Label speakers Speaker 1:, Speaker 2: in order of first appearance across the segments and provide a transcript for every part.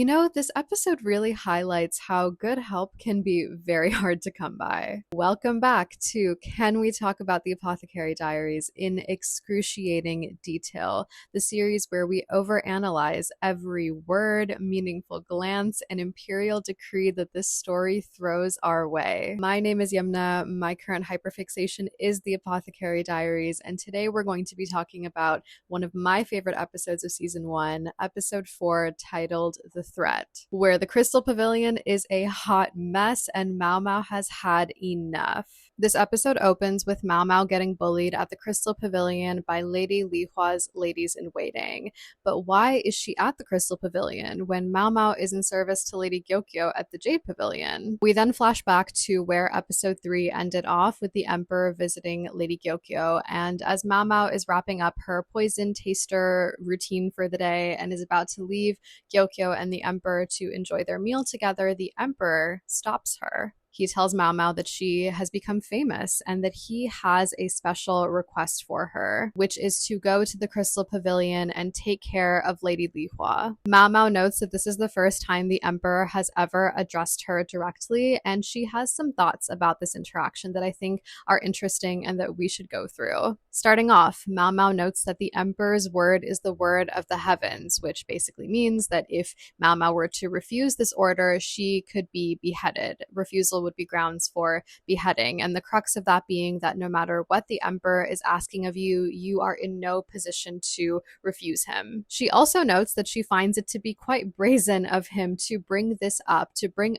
Speaker 1: You know, this episode really highlights how good help can be very hard to come by. Welcome back to Can We Talk About the Apothecary Diaries in Excruciating Detail, the series where we overanalyze every word, meaningful glance, and imperial decree that this story throws our way. My name is Yamna. My current hyperfixation is the Apothecary Diaries, and today we're going to be talking about one of my favorite episodes of season 1, episode 4, titled The Threat, where the Crystal Pavilion is a hot mess and Maomao has had enough. This episode opens with Mamau getting bullied at the Crystal Pavilion by Lady Lihua's ladies-in-waiting. But why is she at the Crystal Pavilion when Mamau is in service to Lady Gyokyo at the Jade Pavilion? We then flash back to where episode 3 ended off with the Emperor visiting Lady Gyokyo, and as Mamau is wrapping up her poison taster routine for the day and is about to leave Gyokyo and the Emperor to enjoy their meal together, the Emperor stops her. He tells Maomao that she has become famous and that he has a special request for her, which is to go to the Crystal Pavilion and take care of Lady Lihua. Maomao notes that this is the first time the Emperor has ever addressed her directly, and she has some thoughts about this interaction that I think are interesting and that we should go through. Starting off, Maomao notes that the Emperor's word is the word of the heavens, which basically means that if Maomao were to refuse this order, she could be beheaded. Refusal would be grounds for beheading, and the crux of that being that no matter what the Emperor is asking of you, you are in no position to refuse him. She also notes that she finds it to be quite brazen of him to bring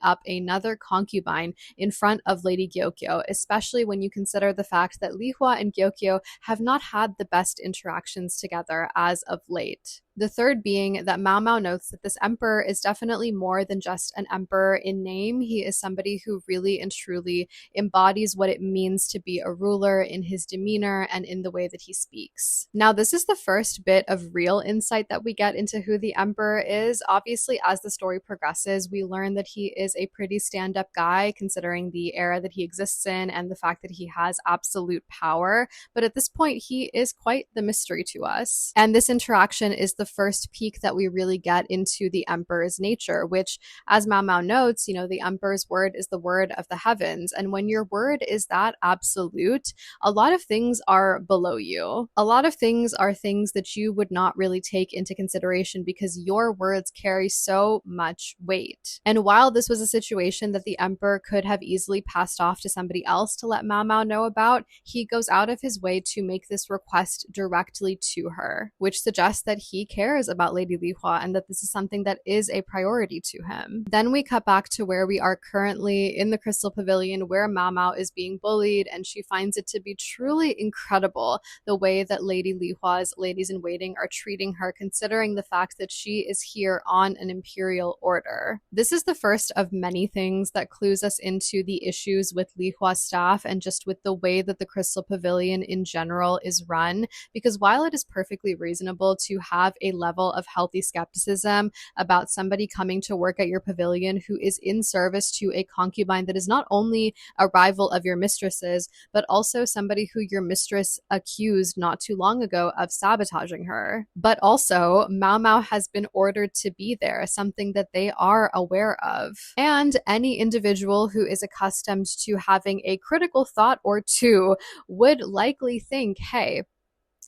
Speaker 1: up another concubine in front of Lady Gyokyo, especially when you consider the fact that Lihua and Gyokyo have not had the best interactions together as of late. The third being that Maomao notes that this emperor is definitely more than just an emperor in name. He is somebody who really and truly embodies what it means to be a ruler in his demeanor and in the way that he speaks. Now, this is the first bit of real insight that we get into who the emperor is. Obviously, as the story progresses, we learn that he is a pretty stand-up guy considering the era that he exists in and the fact that he has absolute power. But at this point, he is quite the mystery to us. And this interaction is the first peek that we really get into the emperor's nature, which, as Mamau notes, the emperor's word is the word of the heavens. And when your word is that absolute, a lot of things are below you. A lot of things are things that you would not really take into consideration because your words carry so much weight. And while this was a situation that the emperor could have easily passed off to somebody else to let Mamau know about, he goes out of his way to make this request directly to her, which suggests that he cares about Lady Lihua and that this is something that is a priority to him. Then we cut back to where we are currently in the Crystal Pavilion, where Mamau is being bullied, and she finds it to be truly incredible the way that Lady Lihua's ladies-in-waiting are treating her, considering the fact that she is here on an imperial order. This is the first of many things that clues us into the issues with Lihua's staff and just with the way that the Crystal Pavilion in general is run, because while it is perfectly reasonable to have a level of healthy skepticism about somebody coming to work at your pavilion who is in service to a concubine that is not only a rival of your mistress's, but also somebody who your mistress accused not too long ago of sabotaging her. But also, Maomao has been ordered to be there, something that they are aware of. And any individual who is accustomed to having a critical thought or two would likely think, hey,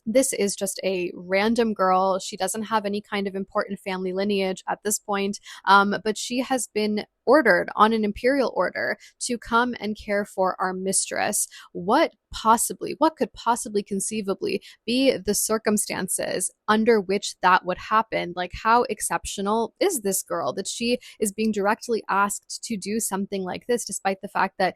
Speaker 1: this is just a random girl. She doesn't have any kind of important family lineage at this point, but she has been ordered on an imperial order to come and care for our mistress. What could possibly conceivably be the circumstances under which that would happen? Like, how exceptional is this girl that she is being directly asked to do something like this, despite the fact that,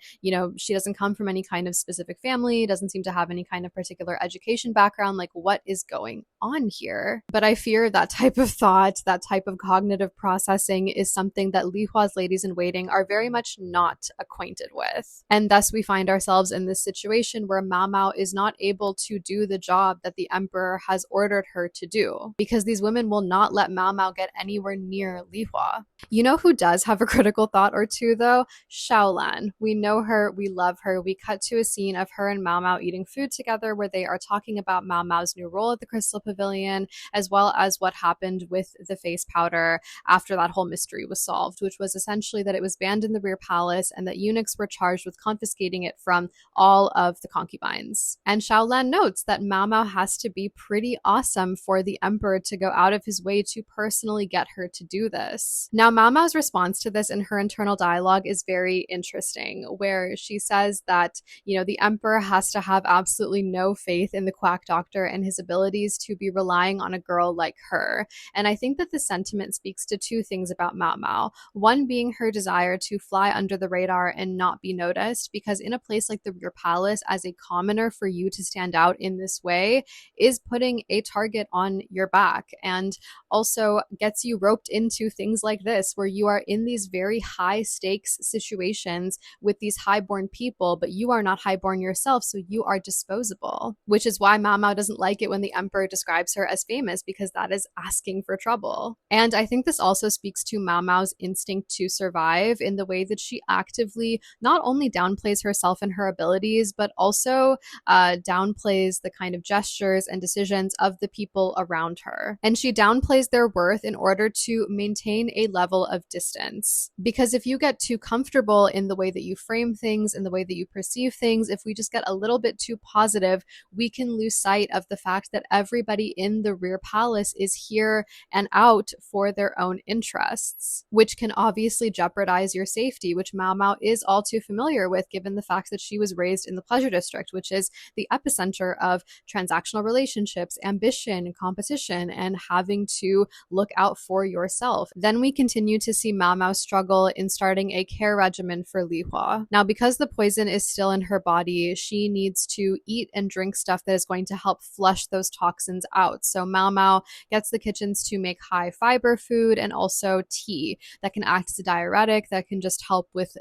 Speaker 1: she doesn't come from any kind of specific family, doesn't seem to have any kind of particular education background. Like, what is going on here? But I fear that type of thought, that type of cognitive processing is something that Lihua's ladies-in-waiting are very much not acquainted with. And thus we find ourselves in this situation where Mamau is not able to do the job that the emperor has ordered her to do, because these women will not let Mamau get anywhere near Lihua. You know who does have a critical thought or two, though? Xiaolan. We know her, we love her. We cut to a scene of her and Mamau eating food together where they are talking about Maomau's new role at the Crystal Pavilion, as well as what happened with the face powder after that whole mystery was solved, which was essentially that it was banned in the rear palace and that eunuchs were charged with confiscating it from all of the concubines. And Xiaolan notes that Maomao has to be pretty awesome for the emperor to go out of his way to personally get her to do this. Now, Maomao's response to this in her internal dialogue is very interesting, where she says that, the emperor has to have absolutely no faith in the quack doctor and his abilities to be relying on a girl like her. And I think that the sentiment speaks to two things about Maomao. One being her desire to fly under the radar and not be noticed, because in a place like the rear palace, as a commoner, for you to stand out in this way is putting a target on your back, and also gets you roped into things like this, where you are in these very high stakes situations with these highborn people, but you are not highborn yourself, so you are disposable, which is why Mamau doesn't like it when the emperor describes her as famous, because that is asking for trouble. And I think this also speaks to Maomau's instinct to survive in the way that she actively not only downplays herself and her abilities, but also downplays the kind of gestures and decisions of the people around her. And she downplays their worth in order to maintain a level of distance. Because if you get too comfortable in the way that you frame things, in the way that you perceive things, if we just get a little bit too positive, we can lose sight of the fact that everybody in the rear palace is here and out for their own interests, which can obviously jeopardize your safety, which Maomao is all too familiar with, given the fact that she was raised in the pleasure district, which is the epicenter of transactional relationships, ambition, competition, and having to look out for yourself. Then we continue to see Maomao struggle in starting a care regimen for Lihua. Now, because the poison is still in her body, she needs to eat and drink stuff that is going to help flush those toxins out. So Maomao gets the kitchens to make high fiber food and also tea that can act as a diuretic that can just help with,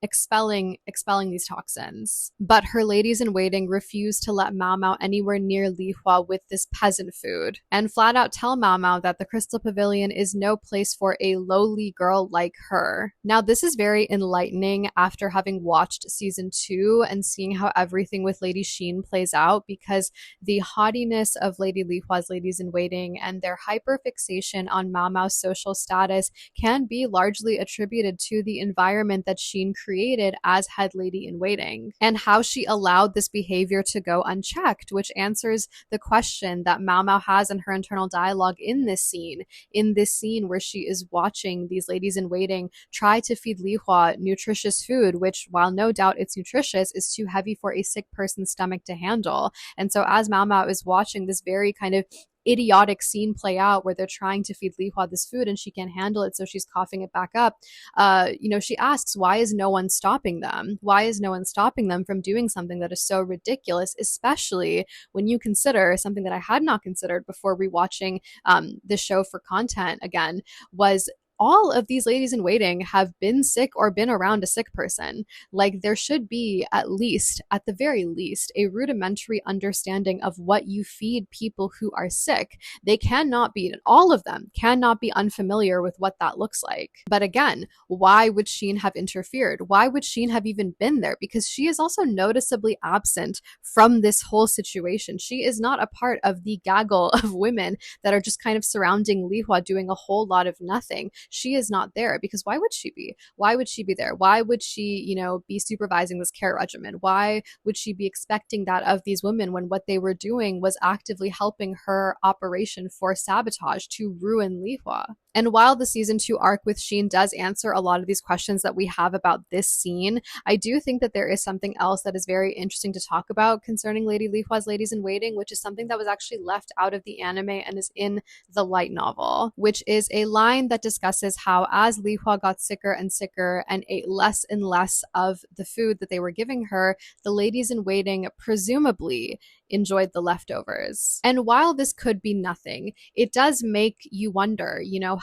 Speaker 1: expelling these toxins. But her ladies in waiting refuse to let Maomao anywhere near Lihua with this peasant food, and flat out tell Maomao that the Crystal Pavilion is no place for a lowly girl like her. Now, this is very enlightening after having watched season 2 and seeing how everything with Lady Sheen plays out, because the haughtiness of Lady Lihua's ladies in waiting and their hyperfixation on Maomao's social status can be largely attributed to the environment that Sheen created as head lady in waiting, and how she allowed this behavior to go unchecked, which answers the question that Maomao has in her internal dialogue in this scene where she is watching these ladies in waiting try to feed Lihua nutritious food, which, while no doubt it's nutritious, is too heavy for a sick person's stomach to handle. And so as Maomao is watching this very kind of idiotic scene play out where they're trying to feed Lihua this food and she can't handle it, so she's coughing it back up, she asks, why is no one stopping them? Why is no one stopping them from doing something that is so ridiculous, especially when you consider something that I had not considered before rewatching this show for content again, was all of these ladies in waiting have been sick or been around a sick person. Like, there should be at the very least, a rudimentary understanding of what you feed people who are sick. They cannot be, all of them cannot be unfamiliar with what that looks like. But again, why would Sheen have interfered? Why would Sheen have even been there? Because she is also noticeably absent from this whole situation. She is not a part of the gaggle of women that are just kind of surrounding Lihua doing a whole lot of nothing. She is not there, because why would she be? Why would she be there? Why would she, be supervising this care regimen? Why would she be expecting that of these women when what they were doing was actively helping her operation for sabotage to ruin Lihua? And while the season 2 arc with Sheen does answer a lot of these questions that we have about this scene, I do think that there is something else that is very interesting to talk about concerning Lady Lihua's ladies in waiting, which is something that was actually left out of the anime and is in the light novel, which is a line that discusses how as Lihua got sicker and sicker and ate less and less of the food that they were giving her, the ladies in waiting presumably enjoyed the leftovers. And while this could be nothing, it does make you wonder,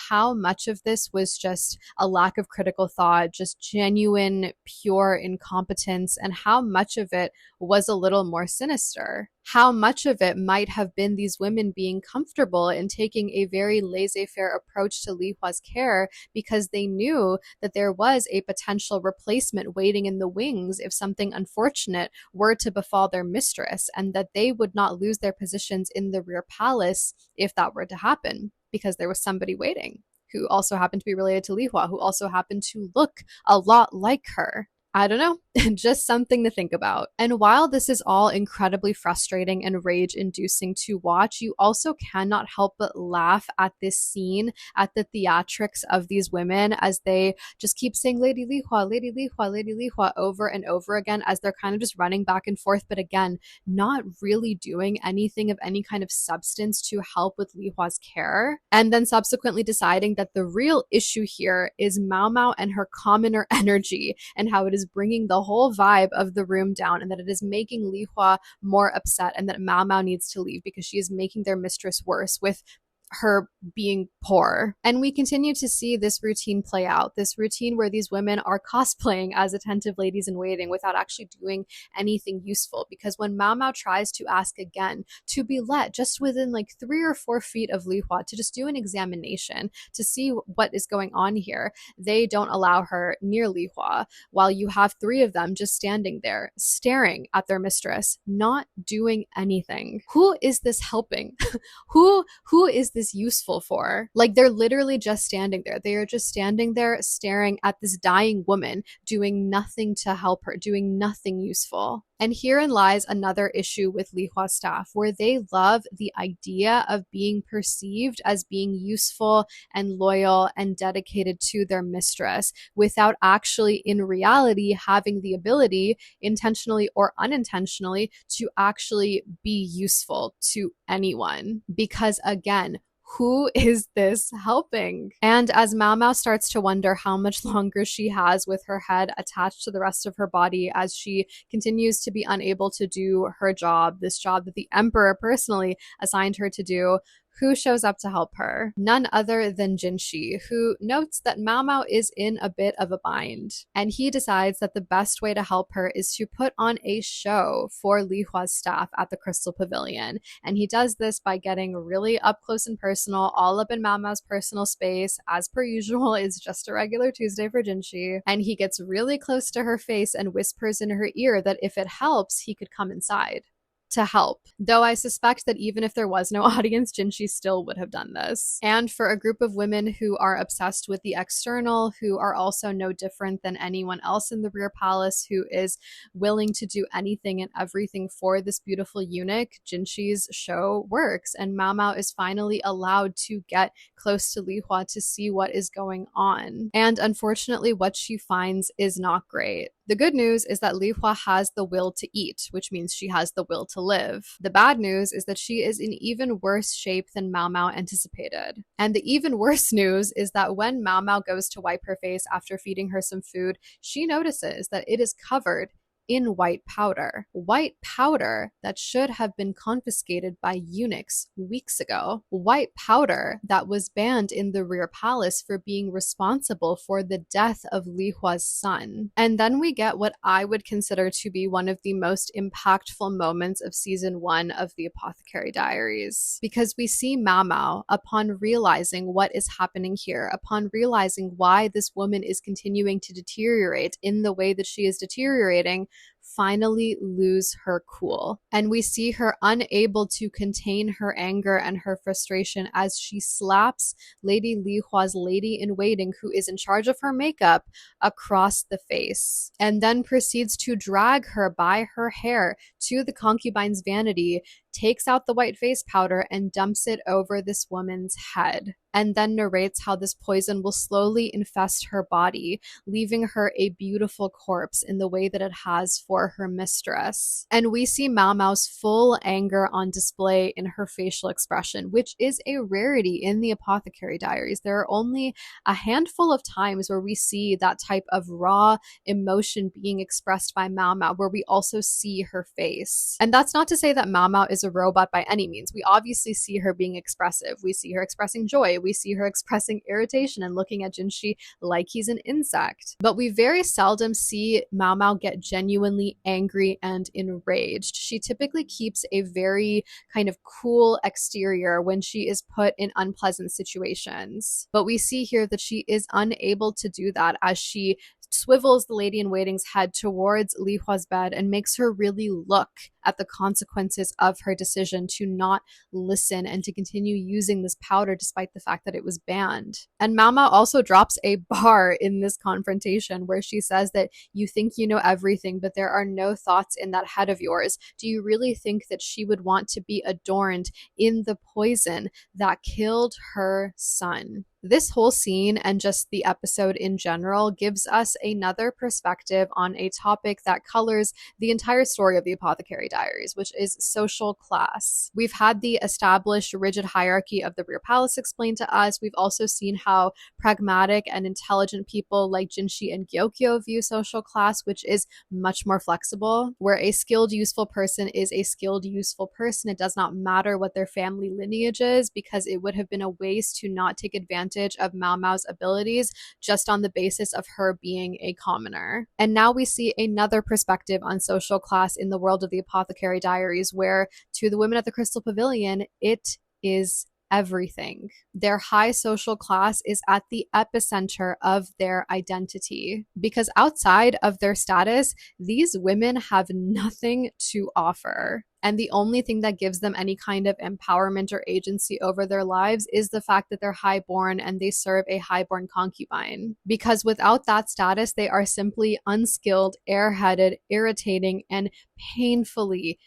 Speaker 1: how much of this was just a lack of critical thought, just genuine, pure incompetence, and how much of it was a little more sinister. How much of it might have been these women being comfortable in taking a very laissez-faire approach to Lihua's care because they knew that there was a potential replacement waiting in the wings if something unfortunate were to befall their mistress, and that they would not lose their positions in the rear palace if that were to happen, because there was somebody waiting who also happened to be related to Lihua, who also happened to look a lot like her. I don't know, just something to think about. And while this is all incredibly frustrating and rage-inducing to watch, you also cannot help but laugh at this scene, at the theatrics of these women as they just keep saying Lady Lihua, Lady Lihua, Lady Lihua over and over again as they're kind of just running back and forth, but again, not really doing anything of any kind of substance to help with Lihua's care. And then subsequently deciding that the real issue here is Maomao and her commoner energy and how it is bringing the whole vibe of the room down, and that it is making Lihua more upset, and that Maomao needs to leave because she is making their mistress worse with her being poor. And we continue to see this routine play out, this routine where these women are cosplaying as attentive ladies in waiting without actually doing anything useful. Because when Mamau tries to ask again to be let just within like 3 or 4 feet of Lihua to just do an examination to see what is going on here, they don't allow her near Lihua, while you have 3 of them just standing there staring at their mistress, not doing anything. Who is this helping? Who is this useful for? Like, they're literally just standing there. They are just standing there staring at this dying woman, doing nothing to help her, doing nothing useful. And herein lies another issue with Lihua staff, where they love the idea of being perceived as being useful and loyal and dedicated to their mistress, without actually in reality having the ability, intentionally or unintentionally, to actually be useful to anyone. Because again, who is this helping? And as Mamau starts to wonder how much longer she has with her head attached to the rest of her body, as she continues to be unable to do her job, this job that the Emperor personally assigned her to do, who shows up to help her? None other than Jinshi, who notes that Maomao is in a bit of a bind. And he decides that the best way to help her is to put on a show for Lihua's staff at the Crystal Pavilion. And he does this by getting really up close and personal, all up in Maomao's personal space. As per usual, it's just a regular Tuesday for Jinshi. And he gets really close to her face and whispers in her ear that if it helps, he could come inside to help. Though I suspect that even if there was no audience, Jinshi still would have done this. And for a group of women who are obsessed with the external, who are also no different than anyone else in the rear palace, who is willing to do anything and everything for this beautiful eunuch, Jinshi's show works, and Maomao is finally allowed to get close to Lihua to see what is going on. And unfortunately, what she finds is not great. The good news is that Lihua has the will to eat, which means she has the will to live. The bad news is that she is in even worse shape than Maomao anticipated. And the even worse news is that when Maomao goes to wipe her face after feeding her some food, she notices that it is covered in white powder that should have been confiscated by eunuchs weeks ago. White powder that was banned in the rear palace for being responsible for the death of Lihua's son. And then we get what I would consider to be one of the most impactful moments of season 1 of the Apothecary Diaries, because we see Mamau, upon realizing what is happening here, upon realizing why this woman is continuing to deteriorate in the way that she is deteriorating, finally lose her cool. And we see her unable to contain her anger and her frustration as she slaps Lady Lihua's lady-in-waiting, who is in charge of her makeup, across the face, and then proceeds to drag her by her hair to the concubine's vanity, takes out the white face powder and dumps it over this woman's head, and then narrates how this poison will slowly infest her body, leaving her a beautiful corpse in the way that it has for her mistress. And we see Maomao's full anger on display in her facial expression, which is a rarity in the Apothecary Diaries. There are only a handful of times where we see that type of raw emotion being expressed by Maomao, where we also see her face. And that's not to say that Maomao is a robot by any means. We obviously see her being expressive. We see her expressing joy. We see her expressing irritation and looking at Jinshi like he's an insect. But we very seldom see Maomao get genuinely angry and enraged. She typically keeps a very kind of cool exterior when she is put in unpleasant situations. But we see here that she is unable to do that as she swivels the lady-in-waiting's head towards Lihua's bed and makes her really look at the consequences of her decision to not listen and to continue using this powder despite the fact that it was banned. And Mamau also drops a bar in this confrontation where she says that you think you know everything, but there are no thoughts in that head of yours. Do you really think that she would want to be adorned in the poison that killed her son? This whole scene and just the episode in general gives us another perspective on a topic that colors the entire story of the Apothecary Diaries, which is social class. We've had the established rigid hierarchy of the rear palace explained to us. We've also seen how pragmatic and intelligent people like Jinshi and Gyokyo view social class, which is much more flexible, where a skilled, useful person is a skilled, useful person. It does not matter what their family lineage is, because it would have been a waste to not take advantage of Maomau's abilities just on the basis of her being a commoner. And now we see another perspective on social class in the world of the Apothecary Diaries, where to the women at the Crystal Pavilion, it is everything. Their high social class is at the epicenter of their identity, because outside of their status, these women have nothing to offer. And the only thing that gives them any kind of empowerment or agency over their lives is the fact that they're highborn and they serve a highborn concubine. Because without that status, they are simply unskilled, airheaded, irritating, and painfully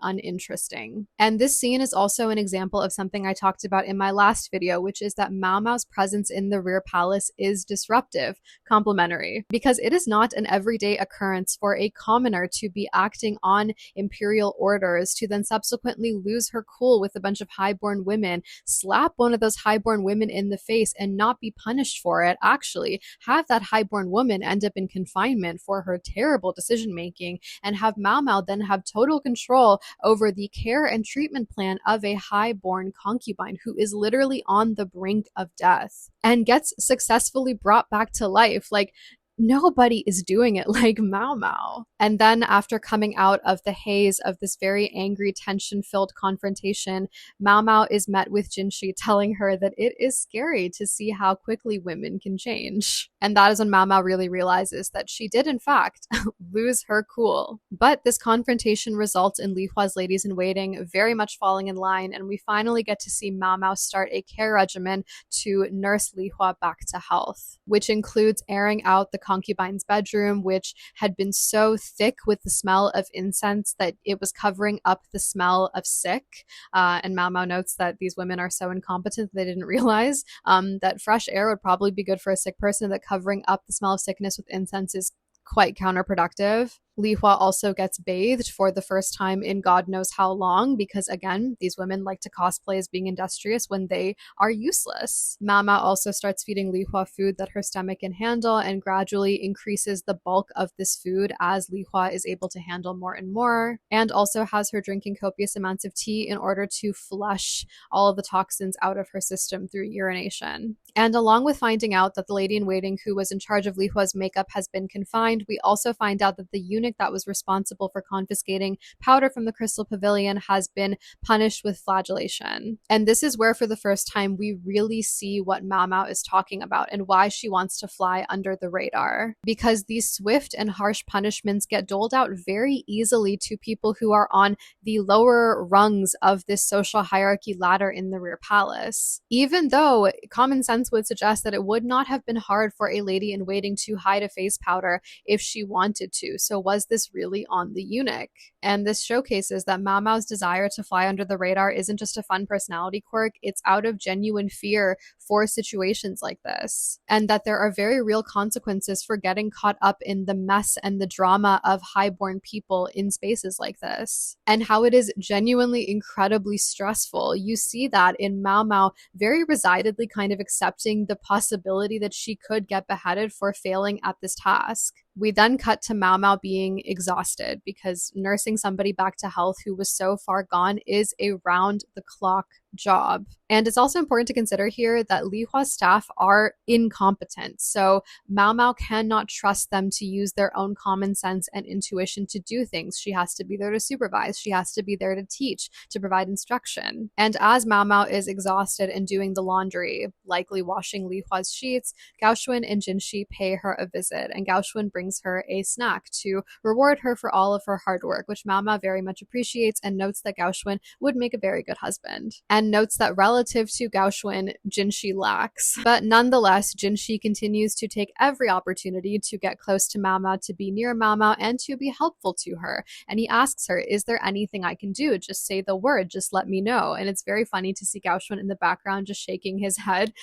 Speaker 1: uninteresting. And this scene is also an example of something I talked about in my last video, which is that Maomau's presence in the rear palace is disruptive, complementary, because it is not an everyday occurrence for a commoner to be acting on imperial orders, to then subsequently lose her cool with a bunch of highborn women, slap one of those highborn women in the face and not be punished for it, actually have that highborn woman end up in confinement for her terrible decision making, and have Maomau then have total control over the care and treatment plan of a highborn concubine who is literally on the brink of death and gets successfully brought back to life. Like, nobody is doing it like Maomau. And then after coming out of the haze of this very angry, tension-filled confrontation, Maomau is met with Jinshi telling her that it is scary to see how quickly women can change. And that is when Mamau really realizes that she did, in fact, lose her cool. But this confrontation results in Lihua's ladies-in-waiting very much falling in line, and we finally get to see Mamau start a care regimen to nurse Lihua back to health, which includes airing out the concubine's bedroom, which had been so thick with the smell of incense that it was covering up the smell of sick. And Mamau notes that these women are so incompetent that they didn't realize that fresh air would probably be good for a sick person, that covering up the smell of sickness with incense is quite counterproductive. Lihua also gets bathed for the first time in God knows how long, because again, these women like to cosplay as being industrious when they are useless. Mamau also starts feeding Lihua food that her stomach can handle and gradually increases the bulk of this food as Lihua is able to handle more and more, and also has her drinking copious amounts of tea in order to flush all of the toxins out of her system through urination. And along with finding out that the lady-in-waiting who was in charge of Lihua's makeup has been confined, we also find out that the eunuch that was responsible for confiscating powder from the Crystal Pavilion has been punished with flagellation. And this is where, for the first time, we really see what Mamau is talking about and why she wants to fly under the radar. Because these swift and harsh punishments get doled out very easily to people who are on the lower rungs of this social hierarchy ladder in the rear palace. Even though common sense would suggest that it would not have been hard for a lady-in-waiting to hide a face powder if she wanted to. So was this really on the eunuch? And this showcases that Mamau's desire to fly under the radar isn't just a fun personality quirk, it's out of genuine fear for situations like this. And that there are very real consequences for getting caught up in the mess and the drama of highborn people in spaces like this. And how it is genuinely incredibly stressful. You see that in Maomau very resignedly kind of accepting the possibility that she could get beheaded for failing at this task. We then cut to Maomau being exhausted, because nursing somebody back to health who was so far gone is a round-the-clock job. And it's also important to consider here that Lihua's staff are incompetent. So Maomao cannot trust them to use their own common sense and intuition to do things. She has to be there to supervise. She has to be there to teach, to provide instruction. And as Maomao is exhausted and doing the laundry, likely washing Lihua's sheets, Gaoxuan and Jinshi pay her a visit, and Gaoxuan brings her a snack to reward her for all of her hard work, which Maomao very much appreciates and notes that Gaoxuan would make a very good husband, and notes that relative to Gaoxuan, Jinshi lacks. But nonetheless, Jinshi continues to take every opportunity to get close to Maomao, to be near Maomao, and to be helpful to her. And he asks her, is there anything I can do? Just say the word, just let me know. And it's very funny to see Gaoxuan in the background just shaking his head,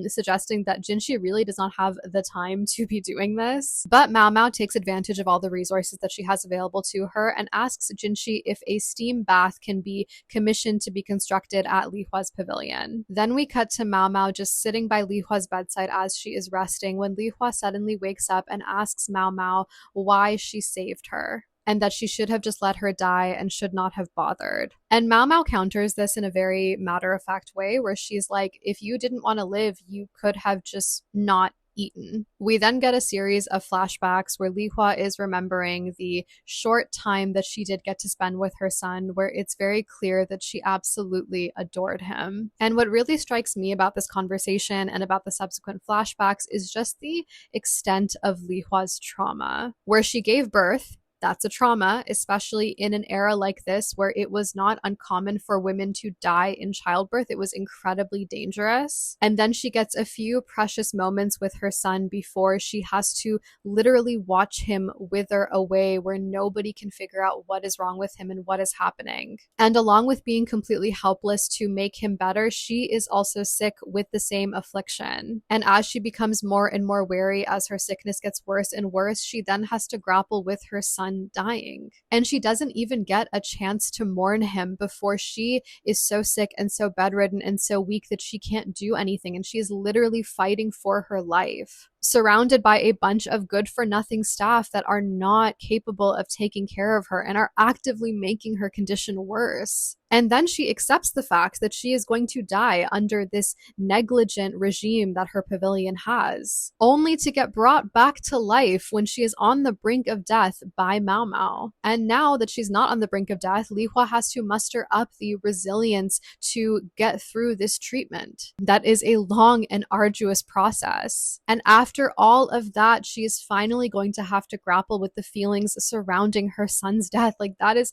Speaker 1: suggesting that Jinshi really does not have the time to be doing this. But Maomao takes advantage of all the resources that she has available to her and asks Jinshi if a steam bath can be commissioned to be constructed at Lihua's pavilion. Then we cut to Maomao just sitting by Lihua's bedside as she is resting when Lihua suddenly wakes up and asks Maomao why she saved her, and that she should have just let her die and should not have bothered. And Maomao counters this in a very matter-of-fact way, where she's like, if you didn't want to live, you could have just not eaten. We then get a series of flashbacks where Lihua is remembering the short time that she did get to spend with her son, where it's very clear that she absolutely adored him. And what really strikes me about this conversation and about the subsequent flashbacks is just the extent of Lihua's trauma, where she gave birth. That's a trauma, especially in an era like this where it was not uncommon for women to die in childbirth. It was incredibly dangerous. And then she gets a few precious moments with her son before she has to literally watch him wither away, where nobody can figure out what is wrong with him and what is happening. And along with being completely helpless to make him better, she is also sick with the same affliction. And as she becomes more and more wary, as her sickness gets worse and worse, she then has to grapple with her son dying. And she doesn't even get a chance to mourn him before she is so sick and so bedridden and so weak that she can't do anything. And she is literally fighting for her life, surrounded by a bunch of good-for-nothing staff that are not capable of taking care of her and are actively making her condition worse. And then she accepts the fact that she is going to die under this negligent regime that her pavilion has, only to get brought back to life when she is on the brink of death by Maomao. And now that she's not on the brink of death, Lihua has to muster up the resilience to get through this treatment. That is a long and arduous process. And after all of that, she is finally going to have to grapple with the feelings surrounding her son's death. Like that is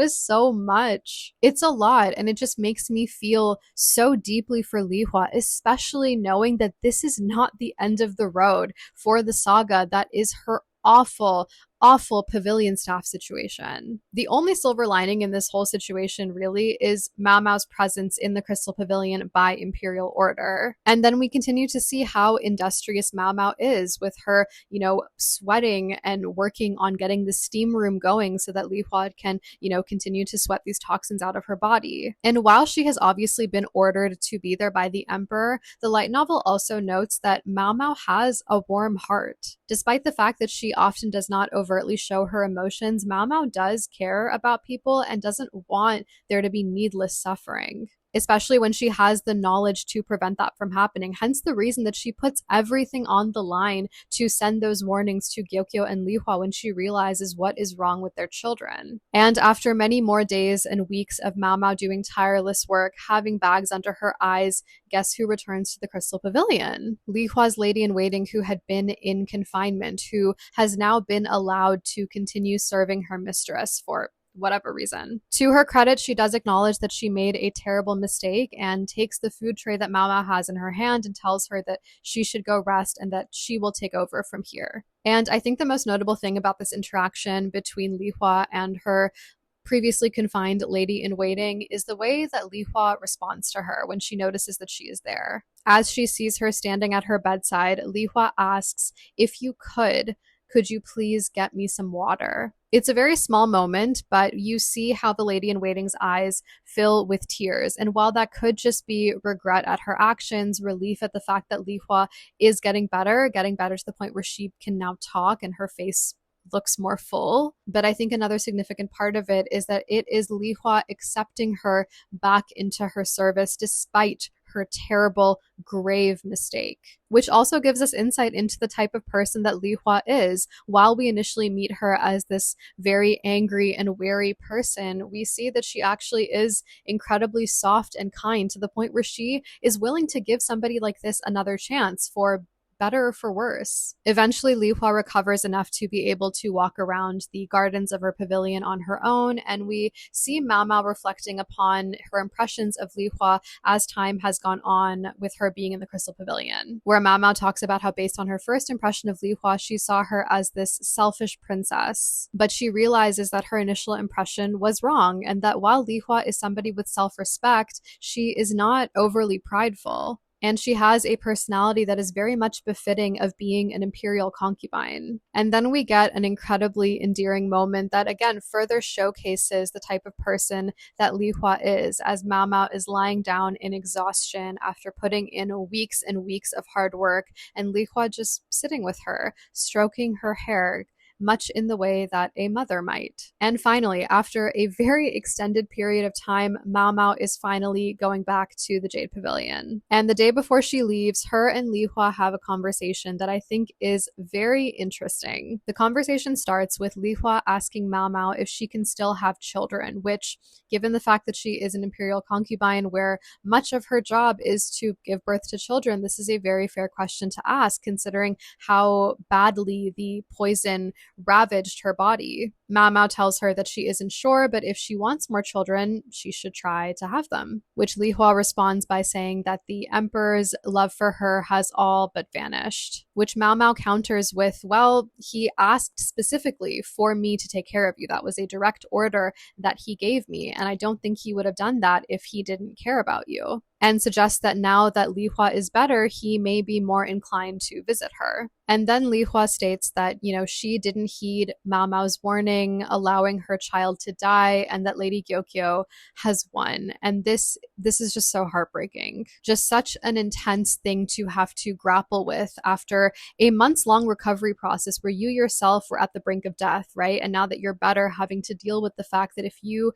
Speaker 1: so much. It's a lot, and it just makes me feel so deeply for Lihua, especially knowing that this is not the end of the road for the saga that is her awful pavilion staff situation. The only silver lining in this whole situation really is Maomao's presence in the Crystal Pavilion by imperial order. And then we continue to see how industrious Maomao is with her, sweating and working on getting the steam room going so that Lihua can, continue to sweat these toxins out of her body. And while she has obviously been ordered to be there by the emperor, the light novel also notes that Maomao has a warm heart. Despite the fact that she often does not overtly show her emotions, Maomao does care about people and doesn't want there to be needless suffering, especially when she has the knowledge to prevent that from happening. Hence the reason that she puts everything on the line to send those warnings to Gyokyo and Lihua when she realizes what is wrong with their children. And after many more days and weeks of Maomao doing tireless work, having bags under her eyes, guess who returns to the Crystal Pavilion? Lihua's lady-in-waiting, who had been in confinement, who has now been allowed to continue serving her mistress for whatever reason. To her credit, she does acknowledge that she made a terrible mistake and takes the food tray that Maomao has in her hand and tells her that she should go rest and that she will take over from here. And I think the most notable thing about this interaction between Lihua and her previously confined lady-in-waiting is the way that Lihua responds to her when she notices that she is there. As she sees her standing at her bedside, Lihua asks, "If you could you please get me some water?" It's a very small moment, but you see how the lady-in-waiting's eyes fill with tears. And while that could just be regret at her actions, relief at the fact that Lihua is getting better to the point where she can now talk and her face looks more full. But I think another significant part of it is that it is Lihua accepting her back into her service despite her terrible, grave mistake, which also gives us insight into the type of person that Lihua is. While we initially meet her as this very angry and wary person, we see that she actually is incredibly soft and kind to the point where she is willing to give somebody like this another chance, for better or for worse. Eventually, Lihua recovers enough to be able to walk around the gardens of her pavilion on her own, and we see Mamau reflecting upon her impressions of Lihua as time has gone on with her being in the Crystal Pavilion, where Mamau talks about how based on her first impression of Lihua, she saw her as this selfish princess, but she realizes that her initial impression was wrong, and that while Lihua is somebody with self-respect, she is not overly prideful. And she has a personality that is very much befitting of being an imperial concubine. And then we get an incredibly endearing moment that again further showcases the type of person that Lihua is, as Mamau is lying down in exhaustion after putting in weeks and weeks of hard work, and Lihua just sitting with her, stroking her hair, much in the way that a mother might. And finally, after a very extended period of time, Maomao is finally going back to the Jade Pavilion. And the day before she leaves, her and Lihua have a conversation that I think is very interesting. The conversation starts with Lihua asking Maomao if she can still have children, which, given the fact that she is an imperial concubine where much of her job is to give birth to children, this is a very fair question to ask, considering how badly the poison ravaged her body. Mamau tells her that she isn't sure, but if she wants more children, she should try to have them, which Lihua responds by saying that the emperor's love for her has all but vanished, which Maomao counters with, well, he asked specifically for me to take care of you. That was a direct order that he gave me, and I don't think he would have done that if he didn't care about you, and suggests that now that Lihua is better, he may be more inclined to visit her. And then Lihua states that, she didn't heed Maomao's warning, allowing her child to die, and that Lady Gyokyo has won. And this is just so heartbreaking. Just such an intense thing to have to grapple with after a months-long recovery process where you yourself were at the brink of death, right? And now that you're better, having to deal with the fact that if you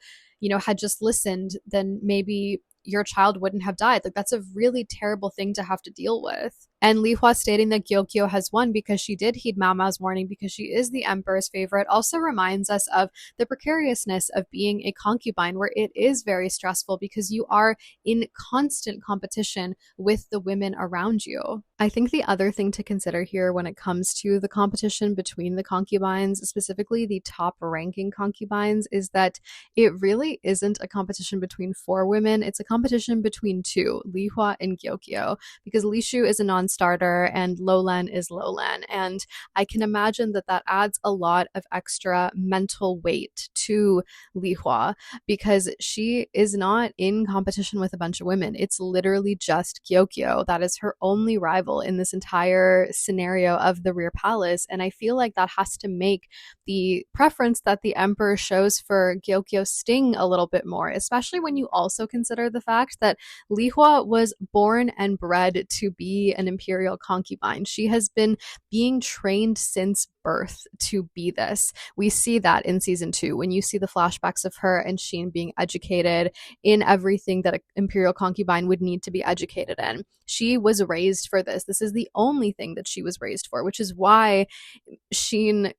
Speaker 1: had just listened, then maybe your child wouldn't have died. Like, that's a really terrible thing to have to deal with. And Lihua stating that Gyokyo has won because she did heed Maomao's warning, because she is the emperor's favorite, also reminds us of the precariousness of being a concubine, where it is very stressful because you are in constant competition with the women around you. I think the other thing to consider here when it comes to the competition between the concubines, specifically the top ranking concubines, is that it really isn't a competition between 4 women. It's a competition between 2, Lihua and Gyokyo, because Lishu is a non-starter and Lolan is Lolan. And I can imagine that adds a lot of extra mental weight to Lihua, because she is not in competition with a bunch of women. It's literally just Gyokyo that is her only rival in this entire scenario of the Rear Palace. And I feel like that has to make the preference that the emperor shows for Gyokyo sting a little bit more, especially when you also consider the fact that Lihua was born and bred to be an imperial concubine. She has been being trained since birth to be this. We see that in season 2 when you see the flashbacks of her and Sheen being educated in everything that an imperial concubine would need to be educated in. She was raised for this. This is the only thing that she was raised for, which is why Sheen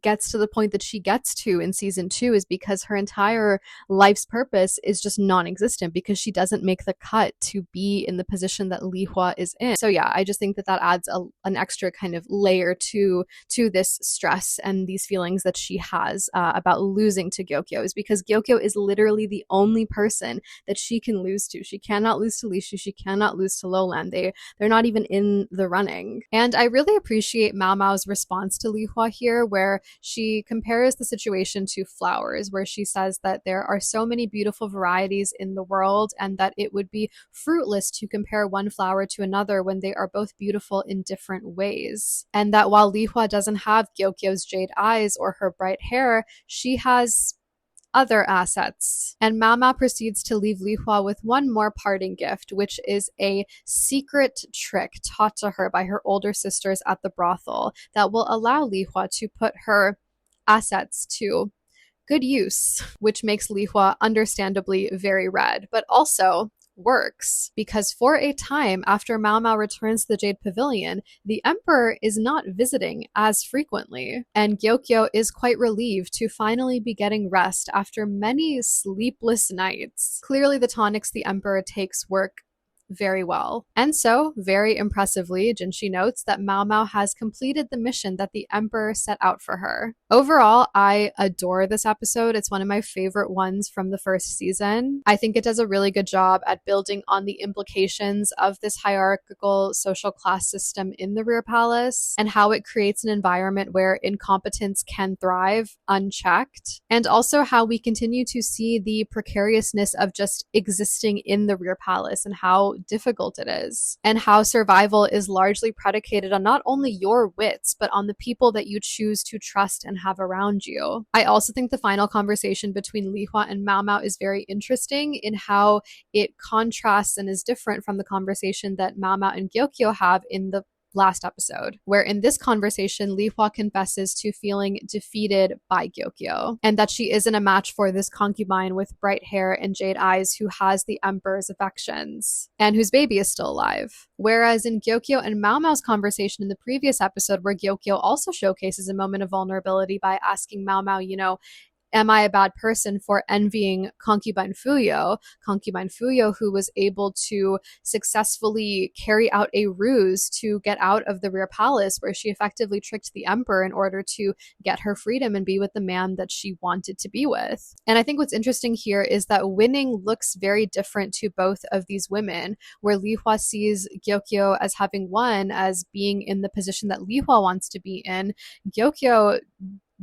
Speaker 1: gets to the point that she gets to in season 2, is because her entire life's purpose is just non-existent, because she doesn't make the cut to be in the position that Lihua is in. So yeah, I just think that adds an extra kind of layer to this stress and these feelings that she has about losing to Gyokyo, is because Gyokyo is literally the only person that she can lose to. She cannot lose to Lishu. She cannot lose to Lolan. They're not even in the running. And I really appreciate Maomao's response to Lihua here, where she compares the situation to flowers, where she says that there are so many beautiful varieties in the world and that it would be fruitless to compare one flower to another when they are both beautiful in different ways. And that while Lihua doesn't have Gyokyo's jade eyes or her bright hair, she has other assets. And Mamau proceeds to leave Lihua with one more parting gift, which is a secret trick taught to her by her older sisters at the brothel that will allow Lihua to put her assets to good use, which makes Lihua understandably very red, but also works because for a time after Maomao returns to the Jade Pavilion, the Emperor is not visiting as frequently, and Gyokyo is quite relieved to finally be getting rest after many sleepless nights. Clearly, the tonics the Emperor takes work very well. And so, very impressively, Jinshi notes that Maomao has completed the mission that the Emperor set out for her. Overall, I adore this episode. It's one of my favorite ones from the first season. I think it does a really good job at building on the implications of this hierarchical social class system in the Rear Palace and how it creates an environment where incompetence can thrive unchecked, and also how we continue to see the precariousness of just existing in the Rear Palace and how difficult it is, and how survival is largely predicated on not only your wits, but on the people that you choose to trust and have around you. I also think the final conversation between Lihua and Maomao is very interesting in how it contrasts and is different from the conversation that Maomao and Gyokyo have in the last episode, where in this conversation, Lihua confesses to feeling defeated by Gyokyo, and that she isn't a match for this concubine with bright hair and jade eyes who has the Emperor's affections, and whose baby is still alive. Whereas in Gyokyo and Maomao's conversation in the previous episode, where Gyokyo also showcases a moment of vulnerability by asking Maomao, am I a bad person for envying concubine Fuyo, who was able to successfully carry out a ruse to get out of the Rear Palace, where she effectively tricked the Emperor in order to get her freedom and be with the man that she wanted to be with. And I think what's interesting here is that winning looks very different to both of these women, where Lihua sees Gyokyo as having won, as being in the position that Lihua wants to be in. Gyokyo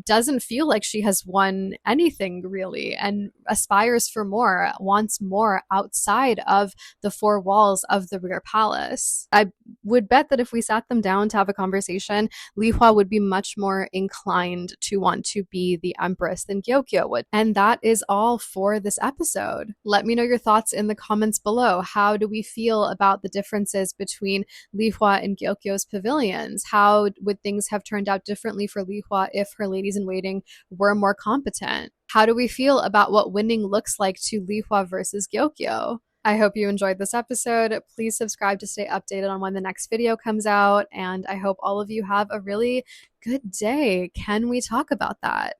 Speaker 1: doesn't feel like she has won anything really, and aspires for more, wants more outside of the four walls of the Rear Palace. I would bet that if we sat them down to have a conversation, Lihua would be much more inclined to want to be the Empress than Gyokyo would. And that is all for this episode. Let me know your thoughts in the comments below. How do we feel about the differences between Lihua and Gyokyo's pavilions? How would things have turned out differently for Lihua if her ladies in waiting were more competent? How do we feel about what winning looks like to Lihua versus Gyokyo? I hope you enjoyed this episode. Please subscribe to stay updated on when the next video comes out, and I hope all of you have a really good day. Can we talk about that?